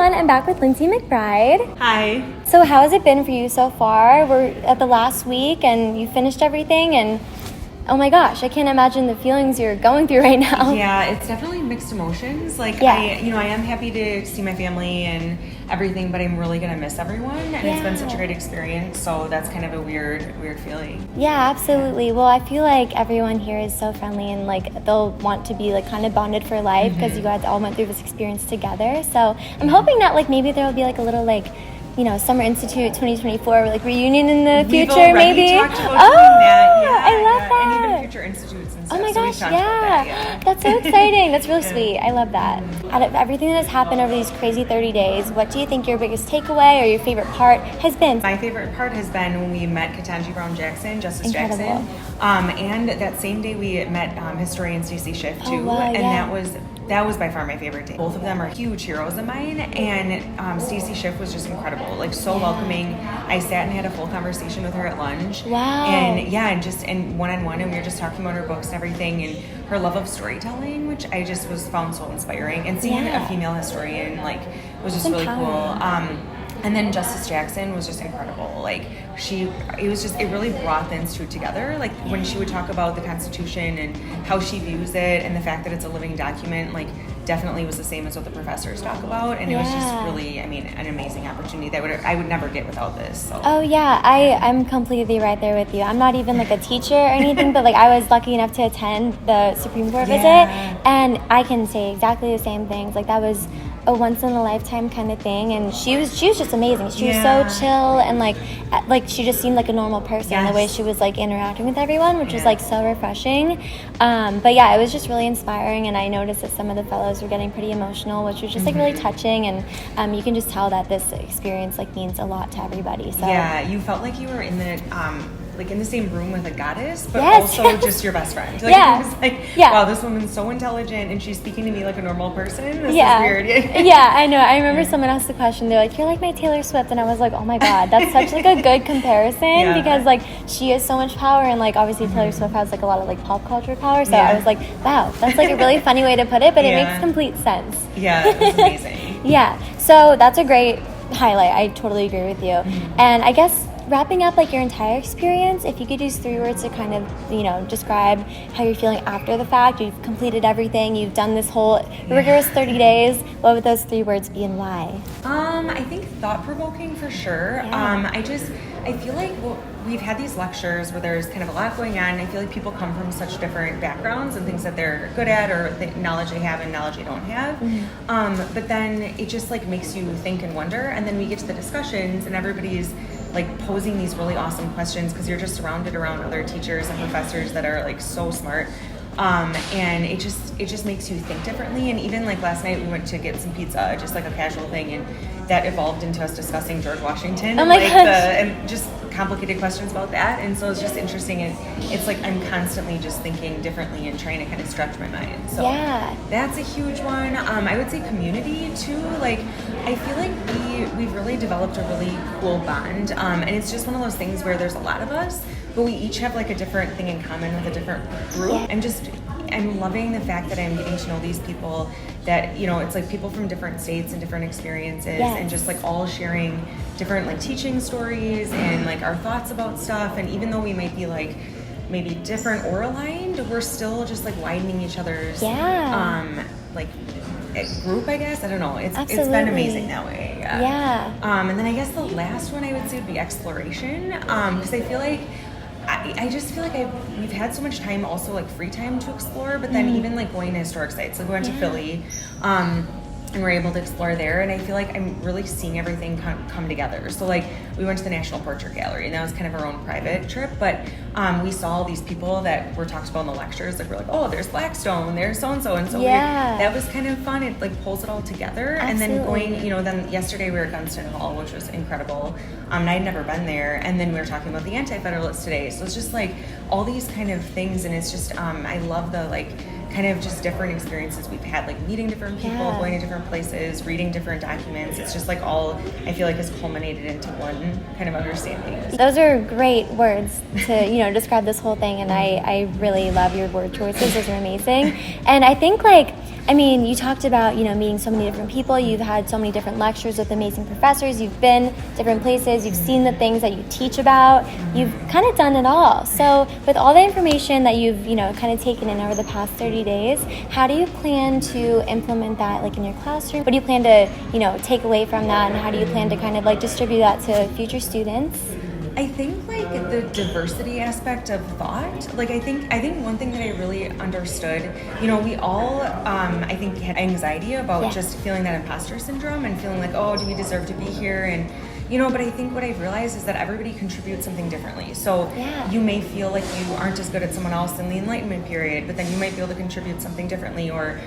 everyone. I'm back with Lindsay McBride. Hi. So how has it been for you so far? We're at the last week and you finished everything, and oh my gosh, I can't imagine the feelings you're going through right now. Yeah, it's definitely mixed emotions. I am happy to see my family and everything, but I'm really gonna miss everyone, and it's been such a great experience. So that's kind of a weird feeling. Yeah, absolutely. Well, I feel like everyone here is so friendly, and they'll want to be kind of bonded for life because you guys all went through this experience together. So I'm hoping that maybe there will be a little Summer Institute 2024 reunion in the future, maybe. Talked about doing that. Yeah, I love that. And even future institutes and stuff. Oh my gosh, so yeah. That's so exciting. That's really sweet. I love that. Out of everything that has happened over these crazy 30 days, what do you think your biggest takeaway or your favorite part has been? My favorite part has been when we met Ketanji Brown Jackson, Justice Incredible. Jackson. And that same day we met historian Stacey Schiff too. Oh, wow, that was by far my favorite day. Both of them are huge heroes of mine, and Stacey Schiff was just incredible, so welcoming. I sat and had a full conversation with her at lunch. Wow. And one-on-one, and we were just talking about her books and everything, and her love of storytelling, which I just found so inspiring. And seeing a female historian was just really cool. And then Justice Jackson was just incredible. It really brought the institute together. When she would talk about the Constitution and how she views it, and the fact that it's a living document, definitely was the same as what the professors talk about. And it was just really, an amazing opportunity that I would never get without this. So. Oh yeah, I'm completely right there with you. I'm not even a teacher or anything, but I was lucky enough to attend the Supreme Court visit, and I can say exactly the same things. That was a once in a lifetime kind of thing, and she was just amazing. She was so chill, and she just seemed like a normal person. The way she was interacting with everyone, which was so refreshing. But yeah, it was just really inspiring, and I noticed that some of the fellows were getting pretty emotional, which was just really touching, and you can just tell that this experience means a lot to everybody. So yeah, you felt like you were in the in the same room with a goddess, but also just your best friend. It was wow, this woman's so intelligent, and she's speaking to me like a normal person. This is weird. Yeah, I know. I remember someone asked the question. They're like, "You're like my Taylor Swift," and I was like, "Oh my God, that's such a good comparison because she has so much power, and obviously Taylor Swift has a lot of pop culture power." So I was like, "Wow, that's a really funny way to put it, but it makes complete sense." Yeah, it was amazing. Yeah, so that's a great highlight. I totally agree with you, and I guess. Wrapping up your entire experience, if you could use 3 words to kind of, describe how you're feeling after the fact, you've completed everything, you've done this whole rigorous 30 days, what would those 3 words be and why? I think thought-provoking for sure. I feel like we've had these lectures where there's kind of a lot going on. I feel like people come from such different backgrounds and things that they're good at, or the knowledge they have and knowledge they don't have. But then it just makes you think and wonder, and then we get to the discussions and everybody's posing these really awesome questions because you're just surrounded around other teachers and professors that are so smart. And it just makes you think differently. And even last night we went to get some pizza, just a casual thing, and that evolved into us discussing George Washington and just complicated questions about that. And so it's just interesting, and it's I'm constantly just thinking differently and trying to kind of stretch my mind. So that's a huge one. I would say community too. I feel we've really developed a really cool bond, and it's just one of those things where there's a lot of us, but we each have a different thing in common with a different group. I'm loving the fact that I'm getting to know these people that, it's people from different states and different experiences, and just all sharing different teaching stories and our thoughts about stuff. And even though we might be maybe different or aligned, we're still just widening each other's group, I guess. I don't know. It's been amazing that way. And then I guess the last one I would say would be exploration, because I feel I just feel we've had so much time, also free time to explore, but then even going to historic sites. We went to Philly, and we're able to explore there, and I feel I'm really seeing everything come together. So we went to the National Portrait Gallery, and that was kind of our own private trip, but we saw all these people that were talked about in the lectures. We're oh, there's Blackstone, there's so-and-so, and so that was kind of fun. It pulls it all together. Absolutely. And then going, then yesterday we were at Gunston Hall, which was incredible, and I'd never been there, and then we were talking about the Anti-Federalists today. So it's just all these kind of things, and it's just I love the kind of just different experiences we've had, meeting different people, going to different places, reading different documents. It's just all I feel has culminated into one kind of understanding. Those are great words to describe this whole thing, and I really love your word choices. Those are amazing. And I think I mean, you talked about, meeting so many different people. You've had so many different lectures with amazing professors. You've been different places. You've seen the things that you teach about. You've kind of done it all. So with all the information that you've, kind of taken in over the past 30 days, how do you plan to implement that, like, in your classroom? What do you plan to, take away from that, and how do you plan to kind of, like, distribute that to future students? I think, like, the diversity aspect of thought, like, I think one thing that I really understood, we all, I think, had anxiety about just feeling that imposter syndrome and feeling like, oh, do we deserve to be here? And, but I think what I've realized is that everybody contributes something differently. So you may feel like you aren't as good as someone else in the Enlightenment period, but then you might be able to contribute something differently, or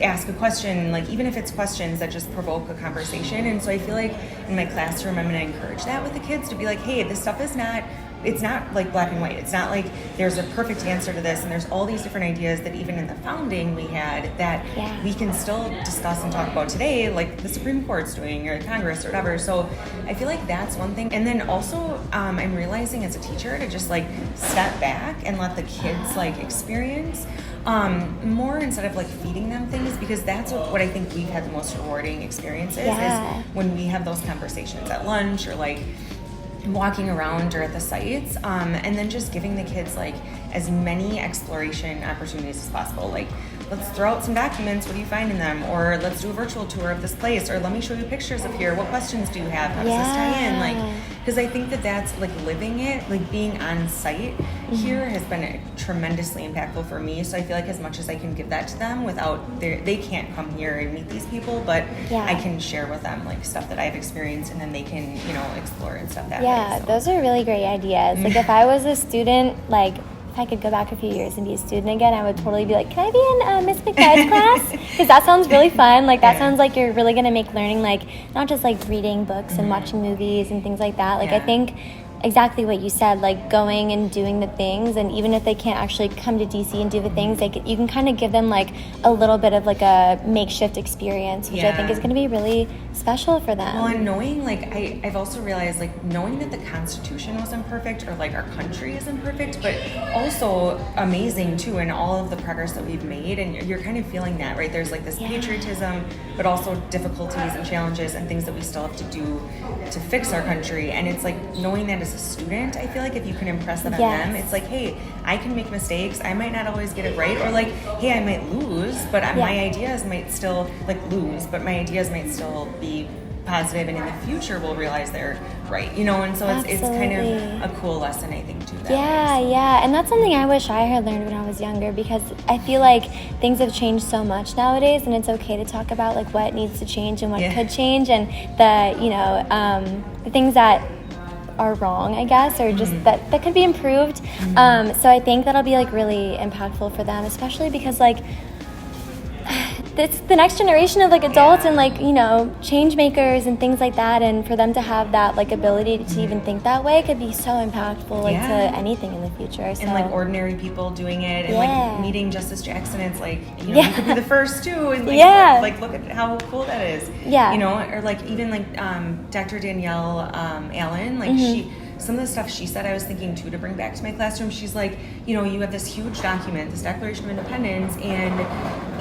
ask a question, like, even if it's questions that just provoke a conversation. And so I feel like in my classroom, I'm going to encourage that with the kids, to be like, hey, this stuff is not, it's not like black and white. It's not like there's a perfect answer to this, and there's all these different ideas that even in the founding we had that we can still discuss and talk about today, like the Supreme Court's doing, or Congress, or whatever. So I feel like that's one thing. And then also I'm realizing as a teacher to just, like, step back and let the kids, like, experience more, instead of, like, feeding them things, because that's what I think we've had the most rewarding experiences is when we have those conversations at lunch, or, like, walking around, or at the sites, and then just giving the kids, like, as many exploration opportunities as possible. Like, let's throw out some documents, what do you find in them? Or let's do a virtual tour of this place, or let me show you pictures of here, what questions do you have, how does this tie in? Like, because I think that that's, like, living it, like, being on site here has been tremendously impactful for me. So I feel like as much as I can give that to them without they can't come here and meet these people, but I can share with them, like, stuff that I've experienced, and then they can, explore and stuff that way. So. Those are really great ideas. Like, if I was a student, like, if I could go back a few years and be a student again, I would totally be like, can I be in Miss McBride's class? Because that sounds really fun. Like, that sounds like you're really going to make learning, like, not just, like, reading books and watching movies and things like that. Like, I think exactly what you said, like, going and doing the things, and even if they can't actually come to DC and do the things, you can kind of give them, like, a little bit of, like, a makeshift experience, which I think is going to be really special for them. Well, and knowing, like, I've also realized, like, knowing that the Constitution wasn't perfect, or, like, our country isn't perfect, but also amazing too, in all of the progress that we've made, and you're kind of feeling that, right? There's, like, this patriotism, but also difficulties and challenges and things that we still have to do to fix our country. And it's like, knowing that as a student, I feel like if you can impress that on them, it's like, hey, I can make mistakes, I might not always get it right, or, like, hey, I might lose, but my ideas might still, like, lose, but my ideas might still be positive, and in the future we'll realize they're right, and so it's kind of a cool lesson, I think, too. And that's something I wish I had learned when I was younger, because I feel like things have changed so much nowadays, and it's okay to talk about, like, what needs to change and what could change, and the things that are wrong, I guess, or just that could be improved. So I think that'll be, like, really impactful for them, especially because, like, it's the next generation of, like, adults and, like, change makers and things like that, and for them to have that, like, ability to even think that way could be so impactful, like, to anything in the future. So. And, like, ordinary people doing it, and like meeting Justice Jackson, it's like, you could be the first too, and like look at how cool that is. Or, like, even, like, Dr. Danielle Allen, like, some of the stuff she said, I was thinking too to bring back to my classroom. She's like, you have this huge document, this Declaration of Independence, and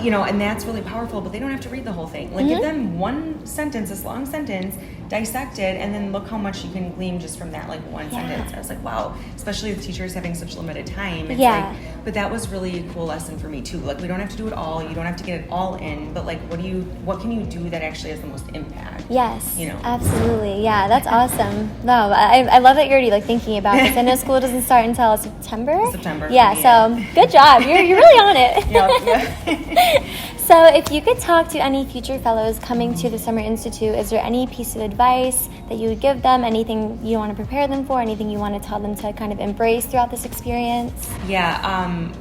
and that's really powerful, but they don't have to read the whole thing. Like, give them one sentence, this long sentence, dissect it, and then look how much you can glean just from that, like, one sentence. I was like, wow, especially with teachers having such limited time. It's like, but that was really a cool lesson for me too. Like, we don't have to do it all, you don't have to get it all in, but, like, what can you do that actually has the most impact? Yes, absolutely. Yeah, that's awesome. No, I love that you're already, like, thinking about this. I know school doesn't start until September. Yeah, so good job. You're really on it. So if you could talk to any future fellows coming to the Summer Institute, is there any piece of advice that you would give them, anything you want to prepare them for, anything you want to tell them to kind of embrace throughout this experience?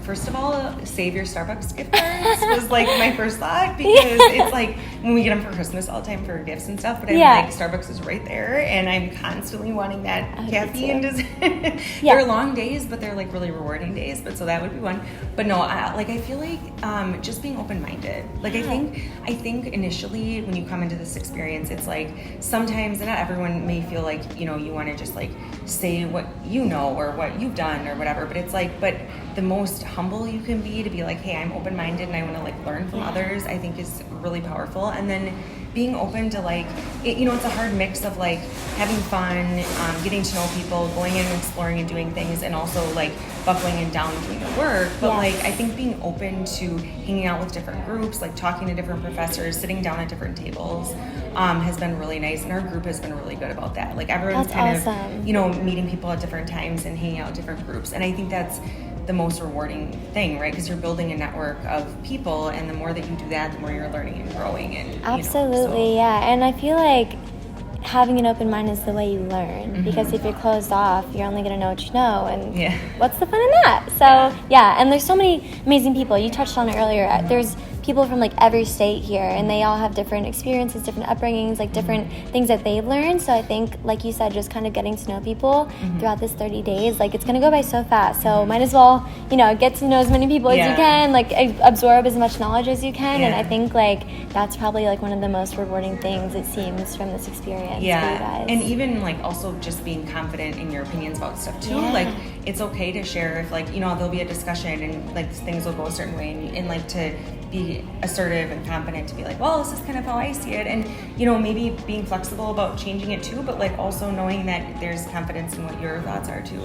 First of all, save your Starbucks gift cards was, like, my first thought, because it's like, when we get them for Christmas all the time for gifts and stuff, but I'm like, Starbucks is right there, and I'm constantly wanting that caffeine. They're long days, but they're, like, really rewarding days, but so that would be one. But no, I feel like just being open-minded. open-minded. Like I think initially when you come into this experience, it's like sometimes not everyone may feel like, you know, you want to just like say what you know or what you've done or whatever, but it's like, but the most humble you can be to be like, hey, I'm open-minded and I want to like learn from others, I think is really powerful. And then being open to like, you know, it's a hard mix of like having fun, getting to know people, going in and exploring and doing things, and also like buckling and down doing the work. But like, I think being open to hanging out with different groups, like talking to different professors, sitting down at different tables, has been really nice. And our group has been really good about that. Like everyone's of, you know, meeting people at different times and hanging out with different groups. And I think that's the most rewarding thing, right? Because you're building a network of people, and the more that you do that, the more you're learning and growing. And absolutely, and I feel like having an open mind is the way you learn, because if you're closed off, you're only going to know what you know, and what's the fun in that? So and there's so many amazing people. You touched on it earlier. There's people from like every state here, and they all have different experiences, different upbringings, like different things that they've learned. So I think, like you said, just kind of getting to know people throughout this 30 days, like it's going to go by so fast. So might as well, you know, get to know as many people as you can, like absorb as much knowledge as you can. And I think like that's probably like one of the most rewarding things, it seems, from this experience for you guys. And even like also just being confident in your opinions about stuff too. Like it's okay to share if like, you know, there'll be a discussion and like things will go a certain way, and like to be assertive and confident to be like, well, this is kind of how I see it, and you know, maybe being flexible about changing it too, but like also knowing that there's confidence in what your thoughts are too.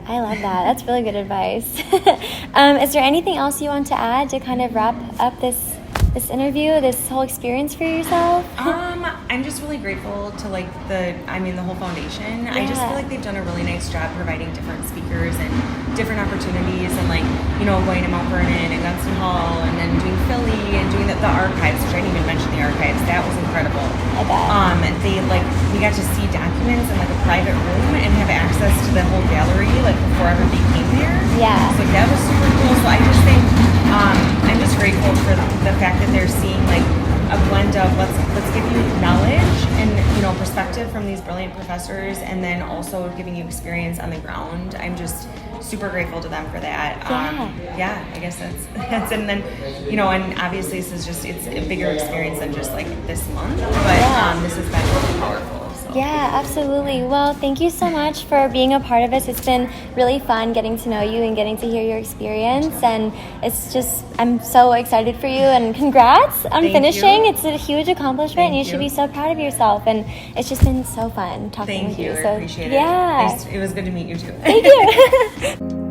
I love that. That's really good advice. Is there anything else you want to add to kind of wrap up this interview, this whole experience for yourself? I'm just really grateful to like the whole foundation. I just feel like they've done a really nice job providing different speakers and different opportunities, and like, you know, going to Mount Vernon and Gunston Hall, and then doing Philly and doing the archives, which I didn't even mention the archives. That was incredible. I bet. And they like, we got to see documents in like a private room and have access to the whole gallery like before everybody came there. So like, that was super cool. So I just think I'm just grateful for the fact that they're seeing like a blend of let's give you knowledge and, you know, perspective from these brilliant professors, and then also giving you experience on the ground. I'm just super grateful to them for that. I guess that's and then, you know, and obviously this is just, it's a bigger experience than just like this month, but this has been really powerful. Yeah, absolutely. Well, thank you so much for being a part of this. It's been really fun getting to know you and getting to hear your experience, and it's just, I'm so excited for you, and congrats on finishing. It's a huge accomplishment, and you should be so proud of yourself, and it's just been so fun talking with you. I appreciate it. It was good to meet you too. Thank you.